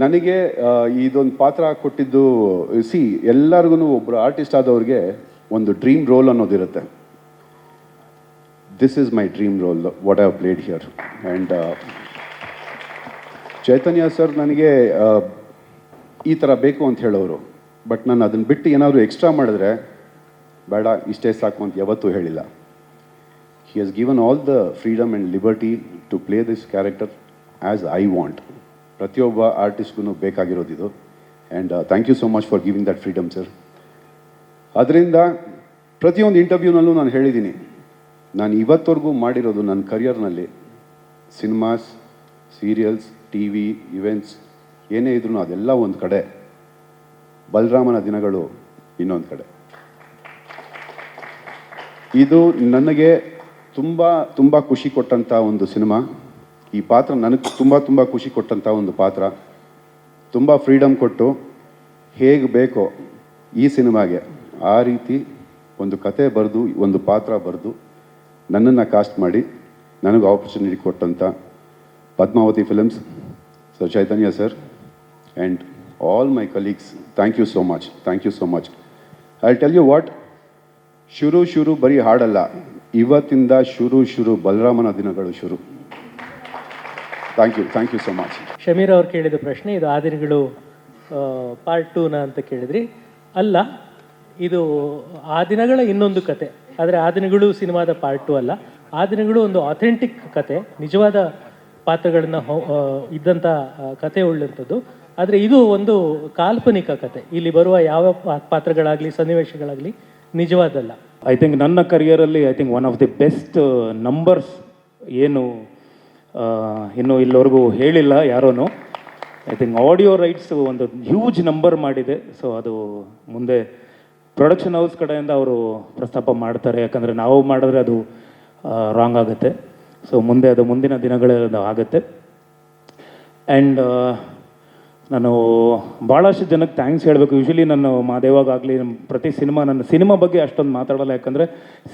ನನಗೆ ಇದೊಂದು ಪಾತ್ರ ಕೊಟ್ಟಿದ್ದು ಎಲ್ಲರಿಗೂ ಒಬ್ಬರು ಆರ್ಟಿಸ್ಟ್ ಆದವ್ರಿಗೆ ಒಂದು ಡ್ರೀಮ್ ರೋಲ್ ಅನ್ನೋದಿರುತ್ತೆ. This is my dream role what I have played here. And Chaitanya sir ನನಗೆ ಈ ಥರ ಬೇಕು ಅಂತ ಹೇಳೋರು. ಬಟ್ ನಾನು ಅದನ್ನು ಬಿಟ್ಟು ಏನಾದರೂ ಎಕ್ಸ್ಟ್ರಾ ಮಾಡಿದ್ರೆ ಬೇಡ ಇಷ್ಟೇ ಸಾಕು ಅಂತ ಯಾವತ್ತೂ ಹೇಳಿಲ್ಲ. He has given all the freedom and liberty to play this character as I want. ಪ್ರತಿಯೊಬ್ಬ ಆರ್ಟಿಸ್ಟ್ಗೂ ಬೇಕಾಗಿರೋದಿದು. And thank you so much for giving that freedom sir. ಅದರಿಂದ ಪ್ರತಿಯೊಂದು ಇಂಟರ್ವ್ಯೂನಲ್ಲೂ ನಾನು ಹೇಳಿದ್ದೀನಿ, ನಾನು ಇವತ್ತವರೆಗೂ ಮಾಡಿರೋದು ನನ್ನ ಕರಿಯರ್ನಲ್ಲಿ cinemas, serials, T V, events ಏನೇ ಇದ್ರೂ ಅದೆಲ್ಲ ಒಂದು ಕಡೆ, ಬಲರಾಮನ ದಿನಗಳು ಇನ್ನೊಂದು ಕಡೆ. ಇದು ನನಗೆ ತುಂಬ ತುಂಬ ಖುಷಿ ಕೊಟ್ಟಂಥ ಒಂದು ಸಿನಿಮಾ. ಈ ಪಾತ್ರ ನನಗೆ ತುಂಬ ತುಂಬ ಖುಷಿ ಕೊಟ್ಟಂಥ ಒಂದು ಪಾತ್ರ. ತುಂಬ ಫ್ರೀಡಮ್ ಕೊಟ್ಟು ಹೇಗೆ ಬೇಕೋ ಈ ಸಿನಿಮಾಗೆ ಆ ರೀತಿ ಒಂದು ಕತೆ ಬರೆದು, ಒಂದು ಪಾತ್ರ ಬರೆದು ನನ್ನನ್ನು ಕಾಸ್ಟ್ ಮಾಡಿ ನನಗೆ ಆಪರ್ಚುನಿಟಿ ಕೊಟ್ಟಂಥ Padmavati films, sir Chaitanya sir and all my colleagues, thank you so much. Thank you so much. I tell you what, ಶುರು ಬರೀ ಹಾಡಲ್ಲ, ಇವತ್ತಿಂದ ಶುರು ಬಲರಾಮನ ದಿನಗಳು ಶುರು. Thank you so much. Shameer ಅವ್ರು ಕೇಳಿದ ಪ್ರಶ್ನೆ, ಇದು ಆ ದಿನಗಳು ಪಾರ್ಟ್ 2ನ ಅಂತ ಕೇಳಿದ್ರಿ. ಅಲ್ಲ, ಇದು ಆ ದಿನಗಳ ಇನ್ನೊಂದು ಕತೆ. ಆದರೆ ಆ ದಿನಗಳು ಸಿನಿಮಾದ ಪಾರ್ಟ್ 2 ಅಲ್ಲ. ಆ ದಿನಗಳು ಒಂದು ಅಥೆಂಟಿಕ್ ಕತೆ, ನಿಜವಾದ ಪಾತ್ರಗಳನ್ನು ಇದ್ದಂಥ ಕತೆ ಉಳ್ಳಂಥದ್ದು. ಆದರೆ ಇದು ಒಂದು ಕಾಲ್ಪನಿಕ ಕತೆ. ಇಲ್ಲಿ ಬರುವ ಯಾವ ಪಾತ್ರಗಳಾಗಲಿ ಸನ್ನಿವೇಶಗಳಾಗಲಿ ನಿಜವಾದಲ್ಲ. ಐ ಥಿಂಕ್ ನನ್ನ ಕರಿಯರಲ್ಲಿ one of the best numbers ಏನು ಇನ್ನೂ ಇಲ್ಲಿವರೆಗೂ ಹೇಳಿಲ್ಲ ಯಾರೂ. ಐ ಥಿಂಕ್ ಆಡಿಯೋ ರೈಟ್ಸ್ ಒಂದು ಹ್ಯೂಜ್ ನಂಬರ್ ಮಾಡಿದೆ. ಸೊ ಅದು ಮುಂದೆ ಪ್ರೊಡಕ್ಷನ್ ಹೌಸ್ ಕಡೆಯಿಂದ ಅವರು ಪ್ರಸ್ತಾಪ ಮಾಡ್ತಾರೆ, ಯಾಕಂದರೆ ನಾವು ಮಾಡಿದ್ರೆ ಅದು ರಾಂಗ್ ಆಗುತ್ತೆ. ಸೊ ಮುಂದೆ ಅದು ಮುಂದಿನ ದಿನಗಳಲ್ಲಿ ಆಗುತ್ತೆ. ಆ್ಯಂಡ್ ನಾನು ಭಾಳಷ್ಟು ಜನಕ್ಕೆ ಥ್ಯಾಂಕ್ಸ್ ಹೇಳಬೇಕು. ಯೂಶ್ವಲಿ ನಾನು ಮಾದೇವಾಗಲಿ ಪ್ರತಿ ನನ್ನ ಸಿನಿಮಾ ಬಗ್ಗೆ ಅಷ್ಟೊಂದು ಮಾತಾಡೋಲ್ಲ, ಯಾಕಂದರೆ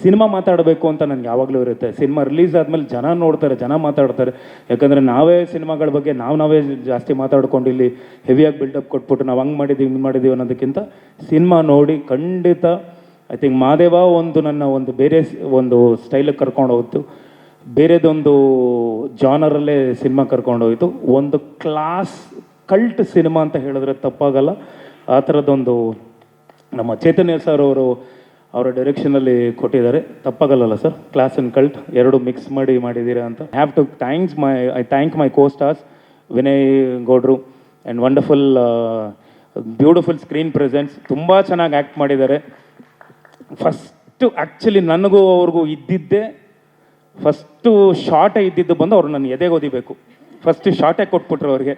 ಸಿನಿಮಾ ಮಾತಾಡಬೇಕು ಅಂತ ನನಗೆ ಯಾವಾಗಲೂ ಇರುತ್ತೆ. ಸಿನಿಮಾ ರಿಲೀಸ್ ಆದಮೇಲೆ ಜನ ನೋಡ್ತಾರೆ, ಜನ ಮಾತಾಡ್ತಾರೆ. ಯಾಕಂದರೆ ನಾವೇ ಸಿನಿಮಾಗಳ ಬಗ್ಗೆ ನಾವೇ ಜಾಸ್ತಿ ಮಾತಾಡ್ಕೊಂಡು ಇಲ್ಲಿ ಹೆವಿಯಾಗಿ ಬಿಲ್ಡಪ್ ಕೊಟ್ಬಿಟ್ಟು ನಾವು ಹಂಗೆ ಮಾಡಿದ್ದೀವಿ ಹಿಂಗೆ ಮಾಡಿದ್ದೀವಿ ಅನ್ನೋದಕ್ಕಿಂತ ಸಿನಿಮಾ ನೋಡಿ ಖಂಡಿತ ಐ ಥಿಂಕ್ ಮಾದೇವ ನನ್ನ ಒಂದು ಬೇರೆ ಒಂದು ಸ್ಟೈಲಿಗೆ ಕರ್ಕೊಂಡು ಹೋಗ್ತು, ಬೇರೆದೊಂದು ಜಾನರಲ್ಲೇ ಸಿನಿಮಾ ಕರ್ಕೊಂಡೋಯ್ತು. ಒಂದು ಕ್ಲಾಸ್ ಕಲ್ಟ್ ಸಿನಿಮಾ ಅಂತ ಹೇಳಿದ್ರೆ ತಪ್ಪಾಗಲ್ಲ. ಆ ಥರದ್ದೊಂದು ನಮ್ಮ ಚೈತನ್ಯ ಸರ್ ಅವರ ಡೈರೆಕ್ಷನಲ್ಲಿ ಕೊಟ್ಟಿದ್ದಾರೆ, ತಪ್ಪಾಗಲ್ಲ ಸರ್. ಕ್ಲಾಸ್ ಆ್ಯಂಡ್ ಕಲ್ಟ್ ಎರಡು ಮಿಕ್ಸ್ ಮಾಡಿದ್ದೀರಾ ಅಂತ. Have to thank my co stars Vinay ಗೌಡ್ರು and wonderful beautiful screen presence. ತುಂಬ ಚೆನ್ನಾಗಿ ಆ್ಯಕ್ಟ್ ಮಾಡಿದ್ದಾರೆ. ಫಸ್ಟು ಆ್ಯಕ್ಚುಲಿ ನನಗೂ ಅವ್ರಿಗೂ ಇದ್ದಿದ್ದೇ ಫಸ್ಟು ಶಾರ್ಟೇ ಇದ್ದಿದ್ದು ಬಂದು ಅವ್ರು ನನ್ನ ಎದೆಗೆ ಓದಿಬೇಕು. ಫಸ್ಟ್ ಶಾರ್ಟೇ ಕೊಟ್ಬಿಟ್ರು ಅವ್ರಿಗೆ.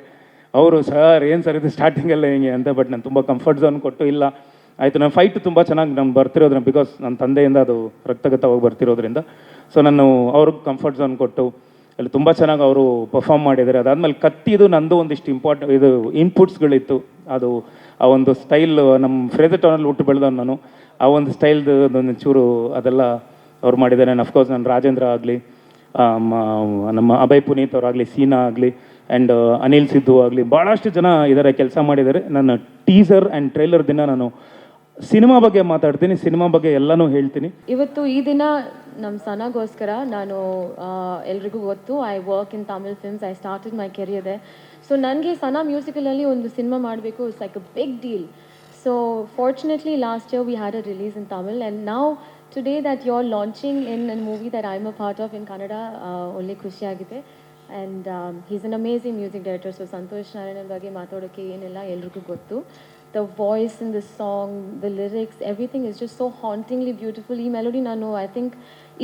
ಅವರು ಸರ್ ಏನು ಸರ್ ಇದು ಸ್ಟಾರ್ಟಿಂಗೆಲ್ಲ ಹೆಂಗೆ ಅಂತ. ಬಟ್ ನಾನು ತುಂಬ ಕಂಫರ್ಟ್ ಝೋನ್ ಕೊಟ್ಟು ಇಲ್ಲ ಆಯಿತು. ನಾನು ಫೈಟು ತುಂಬ ಚೆನ್ನಾಗಿ ನಾನು ಬರ್ತಿರೋದ್ರಿಂದ, ಬಿಕಾಸ್ ನನ್ನ ತಂದೆಯಿಂದ ಅದು ರಕ್ತಗತವಾಗಿ ಬರ್ತಿರೋದ್ರಿಂದ. ಸೊ ನಾನು ಅವ್ರಿಗೆ ಕಂಫರ್ಟ್ ಝೋನ್ ಕೊಟ್ಟು ಅಲ್ಲಿ ತುಂಬ ಚೆನ್ನಾಗಿ ಅವರು ಪರ್ಫಾರ್ಮ್ ಮಾಡಿದ್ದಾರೆ. ಅದಾದಮೇಲೆ ಕತ್ತಿದು ನಂದು ಒಂದಿಷ್ಟು ಇದು ಇನ್ಪುಟ್ಸ್ಗಳಿತ್ತು. ಅದು ಆ ಒಂದು ಸ್ಟೈಲ್ ನಮ್ಮ ಫ್ರೇಜರ್ ಟೌನಲ್ಲಿ ಹುಟ್ಟು ಬೆಳೆದವನು ನಾನು. ಆ ಒಂದು ಸ್ಟೈಲ್ದು ಒಂದು ಚೂರು ಅದೆಲ್ಲ ಅವ್ರು ಮಾಡಿದ್ದಾರೆ. ಅಫ್ಕೋರ್ಸ್ ನಾನು ರಾಜೇಂದ್ರ ಆಗಲಿ, ನಮ್ಮ ಅಭಯ್ ಪುನೀತ್ ಅವರಾಗಲಿ, ಸೀನಾ ಆಗಲಿ ಆ್ಯಂಡ್ ಅನಿಲ್ ಸಿದ್ದು ಆಗಲಿ, ಭಾಳಷ್ಟು ಜನ ಇದ್ದಾರೆ, ಕೆಲಸ ಮಾಡಿದ್ದಾರೆ. ನನ್ನ ಟೀಸರ್ ಆ್ಯಂಡ್ ಟ್ರೈಲರ್ ದಿನ ನಾನು ಸಿನಿಮಾ ಬಗ್ಗೆ ಮಾತಾಡ್ತೀನಿ, ಸಿನಿಮಾ ಬಗ್ಗೆ ಎಲ್ಲನೂ ಹೇಳ್ತೀನಿ. ಇವತ್ತು ಈ ದಿನ ನಮ್ಮ ಸನಾಗೋಸ್ಕರ ನಾನು ಎಲ್ರಿಗೂ ಗೊತ್ತು, I work in Tamil films, I started my career there. So ನನಗೆ ಸನಾ ಮ್ಯೂಸಿಕಲಲ್ಲಿ ಒಂದು ಸಿನಿಮಾ ಮಾಡಬೇಕು, it's like a big deal. So fortunately last year we had a release in Tamil, and now today that you're launching in a movie that I'm a part of in Kannada, only ಖುಷಿ ಆಗಿದೆ. And he's an amazing music director. So Santosh Narayanan ಬಗ್ಗೆ ಮಾತಾಡೋಕ್ಕೆ ಏನಿಲ್ಲ, ಎಲ್ರಿಗೂ ಗೊತ್ತು. The voice in the song, the lyrics, everything is just so hauntingly beautiful. ಈ melody ನಾನು I think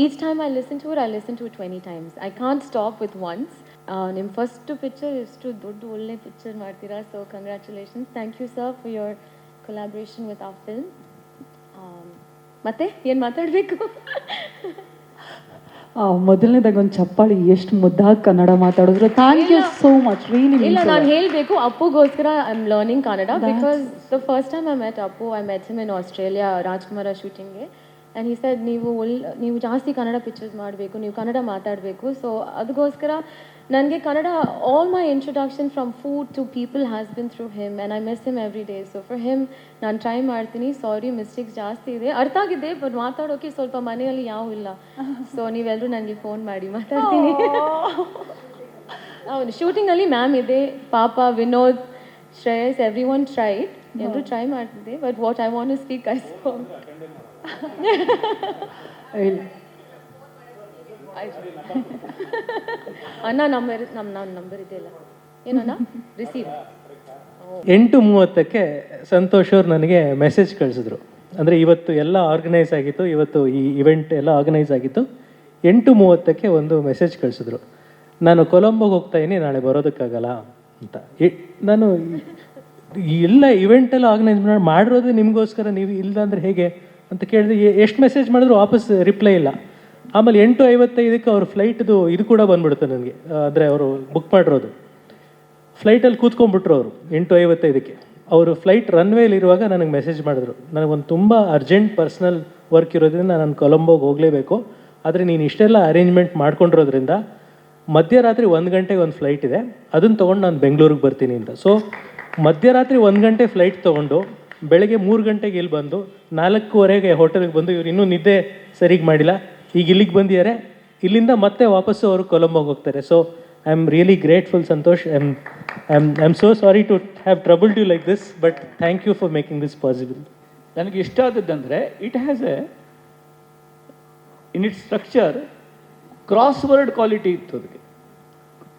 each time I listen to it 20 times. I can't stop with once. ನಿಮ್ಮ first picture ಎಷ್ಟು ದೊಡ್ಡ ಒಳ್ಳೆ ಪಿಕ್ಚರ್ ಮಾಡ್ತೀರಾ. So congratulations. Thank you sir for your collaboration with our film. ಮತ್ತೆ ಏನು ಮಾತಾಡಬೇಕು? ಮೊದಲನೇದಾಗ ಒಂದು ಚಪ್ಪಾಳಿ, ಎಷ್ಟು ಮುದ್ದಾಗಿ ಕನ್ನಡ ಮಾತಾಡಿದ್ರು. Thank you so much. ಇಲ್ಲ, ನಾನು ಹೇಳಬೇಕು ಅಪ್ಪುಗೋಸ್ಕರ I am learning Kannada, because the first time I met Appu, I met him in Australia Rajkumar ಶೂಟಿಂಗ್ಗೆ. ಆ್ಯಂಡ್ ಹಿ ಸೆಡ್ ನೀವು ಜಾಸ್ತಿ ಕನ್ನಡ ಪಿಕ್ಚರ್ಸ್ ಮಾಡಬೇಕು, ನೀವು ಕನ್ನಡ ಮಾತಾಡಬೇಕು. ಸೊ ಅದಕ್ಕೋಸ್ಕರ ನನಗೆ Kannada all my introduction from food to people has been through him and I miss him every day. So for him ನಾನು try ಮಾಡ್ತೀನಿ. ಸಾರಿ, ಮಿಸ್ಟೇಕ್ಸ್ ಜಾಸ್ತಿ ಇದೆ, ಅರ್ಥ ಆಗಿದೆ, ಬಟ್ ಮಾತಾಡೋಕ್ಕೆ ಸ್ವಲ್ಪ ಮನೆಯಲ್ಲಿ ಯಾವ ಇಲ್ಲ. ಸೊ ನೀವೆಲ್ಲರೂ ನನಗೆ ಫೋನ್ ಮಾಡಿ ಮಾತಾಡ್ತೀನಿ. ಹೌದು, ಶೂಟಿಂಗಲ್ಲಿ ಮ್ಯಾಮ್ ಇದೆ, ಪಾಪ, Vinod, Shreyas, every one tried, ಎಲ್ಲರೂ ಟ್ರೈ ಮಾಡ್ತಿದ್ದೆ, but what I want to speak I spoke. ಅಣ್ಣ ನನ್ನ ನಂಬರ್ ಇದೆಯಲ್ಲ, ಏನಣ್ಣ, ರಿಸೀವ್. 8:30ಕ್ಕೆ ಸಂತೋಷ್ ಅವ್ರು ನನಗೆ ಮೆಸೇಜ್ ಕಳಿಸಿದ್ರು. ಅಂದರೆ ಇವತ್ತು ಎಲ್ಲ ಆರ್ಗನೈಸ್ ಆಗಿತ್ತು, ಇವತ್ತು ಈ ಇವೆಂಟ್ ಎಲ್ಲ ಆರ್ಗನೈಸ್ ಆಗಿತ್ತು. 8:30ಕ್ಕೆ ಒಂದು ಮೆಸೇಜ್ ಕಳಿಸಿದ್ರು, ನಾನು ಕೊಲಂಬೋಗೆ ಹೋಗ್ತಾ ಇದ್ದೀನಿ, ನಾಳೆ ಬರೋದಕ್ಕಾಗಲ್ಲ ಅಂತ. ನಾನು ಎಲ್ಲ ಇವೆಂಟೆಲ್ಲ ಆರ್ಗನೈಸ್ ಮಾಡಿರೋದು ನಿಮಗೋಸ್ಕರ, ನೀವು ಇಲ್ಲ ಅಂದರೆ ಹೇಗೆ ಅಂತ ಕೇಳಿದೆ. ಎಷ್ಟು ಮೆಸೇಜ್ ಮಾಡಿದ್ರು ವಾಪಸ್ ರಿಪ್ಲೈ ಇಲ್ಲ. ಆಮೇಲೆ 8:55ಕ್ಕೆ ಅವ್ರ ಫ್ಲೈಟ್ದು ಇದು ಕೂಡ ಬಂದ್ಬಿಡುತ್ತೆ ನನಗೆ, ಅಂದರೆ ಅವರು ಬುಕ್ ಮಾಡಿರೋದು. ಫ್ಲೈಟಲ್ಲಿ ಕೂತ್ಕೊಂಡ್ಬಿಟ್ರು ಅವರು 8:55ಕ್ಕೆ. ಅವರು ಫ್ಲೈಟ್ ರನ್ವೇಲಿರುವಾಗ ನನಗೆ ಮೆಸೇಜ್ ಮಾಡಿದ್ರು, ನನಗೊಂದು ತುಂಬ ಅರ್ಜೆಂಟ್ ಪರ್ಸ್ನಲ್ ವರ್ಕ್ ಇರೋದ್ರಿಂದ ನಾನು ಕೊಲಂಬೋಗೆ ಹೋಗಲೇಬೇಕು, ಆದರೆ ನೀನು ಇಷ್ಟೆಲ್ಲ ಅರೇಂಜ್ಮೆಂಟ್ ಮಾಡ್ಕೊಂಡಿರೋದ್ರಿಂದ ಮಧ್ಯರಾತ್ರಿ 1 ಗಂಟೆಗೆ ಒಂದು ಫ್ಲೈಟ್ ಇದೆ, ಅದನ್ನು ತೊಗೊಂಡು ನಾನು ಬೆಂಗಳೂರಿಗೆ ಬರ್ತೀನಿ ಅಂತ. ಸೊ ಮಧ್ಯರಾತ್ರಿ 1 ಗಂಟೆ ಫ್ಲೈಟ್ ತೊಗೊಂಡು ಬೆಳಗ್ಗೆ 3 ಗಂಟೆಗೆ ಇಲ್ಲಿ ಬಂದು 4:15ಗೆ ಹೋಟೆಲ್ಗೆ ಬಂದು, ಇವ್ರು ಇನ್ನೂ ನಿದ್ದೆ ಸರಿಗೆ ಮಾಡಿಲ್ಲ, ಈಗ ಇಲ್ಲಿಗೆ ಬಂದಿದ್ದಾರೆ, ಇಲ್ಲಿಂದ ಮತ್ತೆ ವಾಪಸ್ಸು ಅವರು ಕೊಲಂಬೋಗೆ ಹೋಗ್ತಾರೆ. So I am really grateful Santosh. I am so sorry to have troubled you like this, but thank you for making this possible. ನನಗೆ ಇಷ್ಟ ಆದದ್ದಂದರೆ it has in its structure crossword quality ಇತ್ತು ಅದಕ್ಕೆ.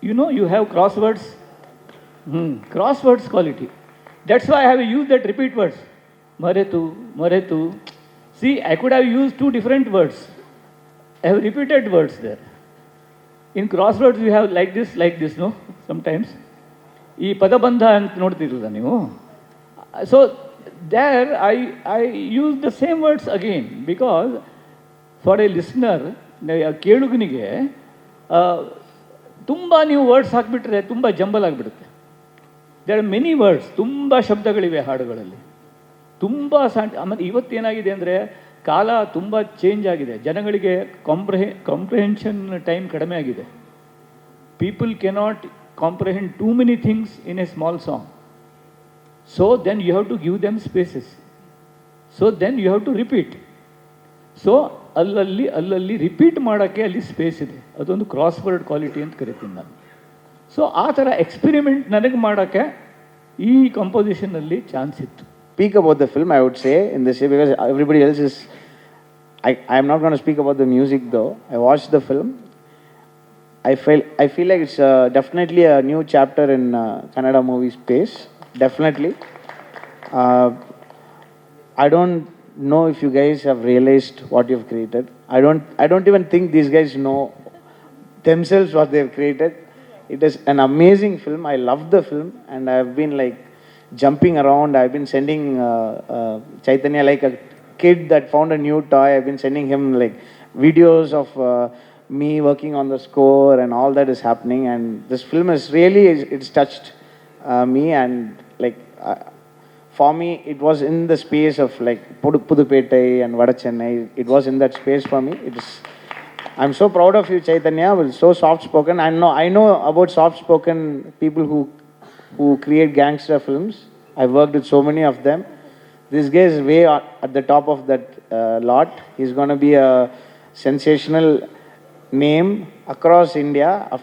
You know, you have crosswords, crosswords quality. That's why I have use that repeat words, ಮರೆತು ಮರೆತು. See, I could have use 2 different words. I have repeated words there. In crosswords we have like this, no, sometimes. ಈ ಪದಬಂಧ ಅಂತ ನೋಡ್ತಿರಲ್ಲ ನೀವು. So there I use the same words again because for a listener, ಕೇಳುಗನಿಗೆ ತುಂಬ ನೀವು words ಹಾಕಿಬಿಟ್ರೆ ತುಂಬ jumble ಆಗಿಬಿಡುತ್ತೆ. There are many words, ತುಂಬ ಶಬ್ದಗಳಿವೆ ಹಾಡುಗಳಲ್ಲಿ, ತುಂಬ ಆಮೇಲೆ ಇವತ್ತೇನಾಗಿದೆ ಅಂದರೆ ಕಾಲ ತುಂಬ ಚೇಂಜ್ ಆಗಿದೆ, ಜನಗಳಿಗೆ ಕಾಂಪ್ರಿಹೆನ್ಷನ್ ಟೈಮ್ ಕಡಿಮೆ ಆಗಿದೆ. People cannot comprehend too many things in a small song. So then you have to give them spaces. So then you have to repeat. So ಅಲ್ಲಲ್ಲಿ ರಿಪೀಟ್ ಮಾಡೋಕ್ಕೆ ಅಲ್ಲಿ ಸ್ಪೇಸ್ ಇದೆ. ಅದೊಂದು ಕ್ರಾಸ್ವರ್ಡ್ ಕ್ವಾಲಿಟಿ ಅಂತ ಕರಿತೀನಿ ನಾನು. ಸೊ ಆ ಥರ ಎಕ್ಸ್ಪೆರಿಮೆಂಟ್ ನನಗೆ ಮಾಡೋಕ್ಕೆ ಈ ಕಂಪೋಸಿಷನಲ್ಲಿ ಚಾನ್ಸ್ ಇತ್ತು. Speak about the film, I would say, in this way, because everybody else is. I am not going to speak about the music though. I watched the film. I feel like it's definitely a new chapter in Kannada movie space. Definitely. I don't know if you guys have realized what you've created. I don't even think these guys know themselves what they've created. It is an amazing film. I love the film, and I've been like jumping around. I've been sending Chaitanya like a kid that found a new toy. I've been sending him like videos of me working on the score and all that is happening. And this film is really, it's touched me, and like for me it was in the space of like Pudupettai and Vadachennai. It was in that space for me. I'm so proud of you, Chaitanya. Well, so soft spoken. I know about soft spoken people who create gangster films. I've worked with so many of them. This guy is way at the top of that lot. He's going to be a sensational name across India.